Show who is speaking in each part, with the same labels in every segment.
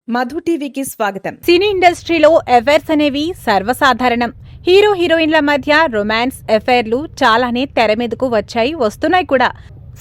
Speaker 1: మధు టీవీకి స్వాగతం.
Speaker 2: సినీ ఇండస్ట్రీలో అఫైర్స్ అనేవి సర్వసాధారణం. హీరో హీరోయిన్ల మధ్య రొమాన్స్ అఫైర్లు చాలానే తెర మీదకు వస్తున్నాయి కూడా.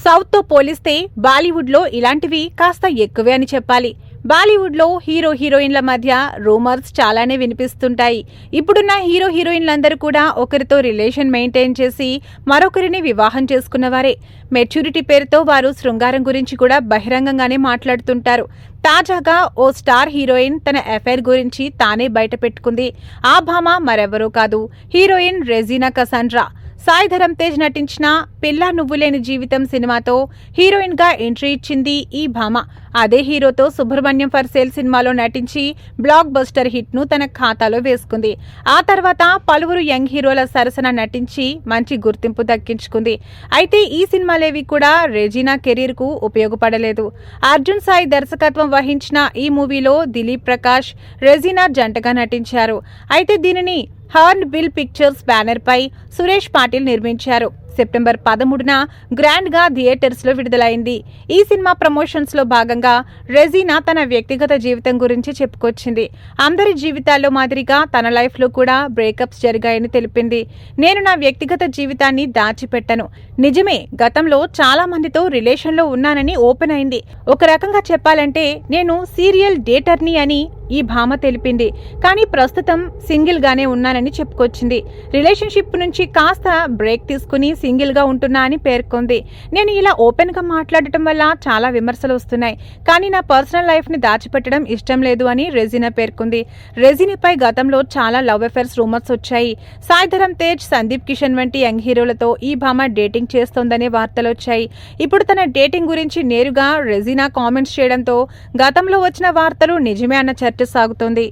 Speaker 2: సౌత్ తో పోలిస్తే బాలీవుడ్ లో ఇలాంటివి కాస్త ఎక్కువే అని చెప్పాలి. బాలీవుడ్ లో హీరో హీరోయిన్ల మధ్య రూమర్స్ చాలానే వినిపిస్తుంటాయి. ఇప్పుడున్న హీరో హీరోయిన్లందరూ కూడా ఒకరితో రిలేషన్ మెయింటైన్ చేసి మరొకరిని వివాహం చేసుకున్నవారే. మెచ్యూరిటీ పేరుతో వారు శృంగారం గురించి కూడా బహిరంగంగానే మాట్లాడుతుంటారు. తాజాగా ఓ స్టార్ హీరోయిన్ తన అఫైర్ గురించి తానే బయట పెట్టుకుంది. ఆ భామ మరెవరూ కాదు, హీరోయిన్ రెజీనా కసాండ్రా. సాయి ధరమ్ తేజ్ నటించిన పిల్లా నువ్వులేని జీవితం సినిమాతో హీరోయిన్ గా ఎంట్రీ ఇచ్చింది ఈ భామ. అదే హీరోతో సుబ్రహ్మణ్యం ఫర్ సేల్ సినిమాలో నటించి బ్లాక్ బస్టర్ హిట్ ను తన ఖాతాలో వేసుకుంది. ఆ తర్వాత పలువురు యంగ్ హీరోల సరసన నటించి మంచి గుర్తింపు దక్కించుకుంది. అయితే ఈ సినిమాలేవి కూడా రెజీనా కెరీర్ కు ఉపయోగపడలేదు. అర్జున్ సాయి దర్శకత్వం వహించిన ఈ మూవీలో దిలీప్ ప్రకాష్, రెజీనా జంటగా నటించారు. అయితే దీనిని హార్న్ బిల్ పిక్చర్స్ బ్యానర్ పై సురేష్ పాటిల్ నిర్మించారు. సెప్టెంబర్ 13న గ్రాండ్ గా థియేటర్స్ లో విడుదలైంది. ఈ సినిమా ప్రమోషన్స్ లో భాగంగా రెజీనా తన వ్యక్తిగత జీవితం గురించి చెప్పుకొచ్చింది. అందరి జీవితాల్లో మాదిరిగా తన లైఫ్ లో కూడా బ్రేకప్స్ జరిగాయని తెలిపింది. నేను నా వ్యక్తిగత జీవితాన్ని దాచిపెట్టను. నిజమే, గతంలో చాలా మందితో రిలేషన్ లో ఉన్నానని ఓపెన్ అయింది. ఒక రకంగా చెప్పాలంటే నేను సీరియల్ డేటర్ని అని ఈ భామ తెలిపింది. కానీ ప్రస్తుతం సింగిల్ గానే ఉన్నానని చెప్పుకొచ్చింది. రిలేషన్షిప్ నుంచి కాస్త బ్రేక్ తీసుకుని సింగిల్ గా ఉంటున్నా అని పేర్కొంది. నేను ఇలా ఓపెన్ గా మాట్లాడటం వల్ల చాలా విమర్శలు వస్తున్నాయి, కానీ నా పర్సనల్ లైఫ్ ని దాచిపెట్టడం ఇష్టం లేదు అని రెజీనా పేర్కొంది. రెజీనాపై గతంలో చాలా లవ్ అఫైర్స్ రూమర్స్ వచ్చాయి. సాయి ధరమ్ తేజ్, సందీప్ కిషన్ వంటి యంగ్ హీరోలతో ఈ భామ డేటింగ్ చేస్తోందనే వార్తలు వచ్చాయి. ఇప్పుడు తన డేటింగ్ గురించి నేరుగా రెజీనా కామెంట్స్ చేయడంతో గతంలో వచ్చిన వార్తలు నిజమే అన్న చర్చ సాగుతోంది.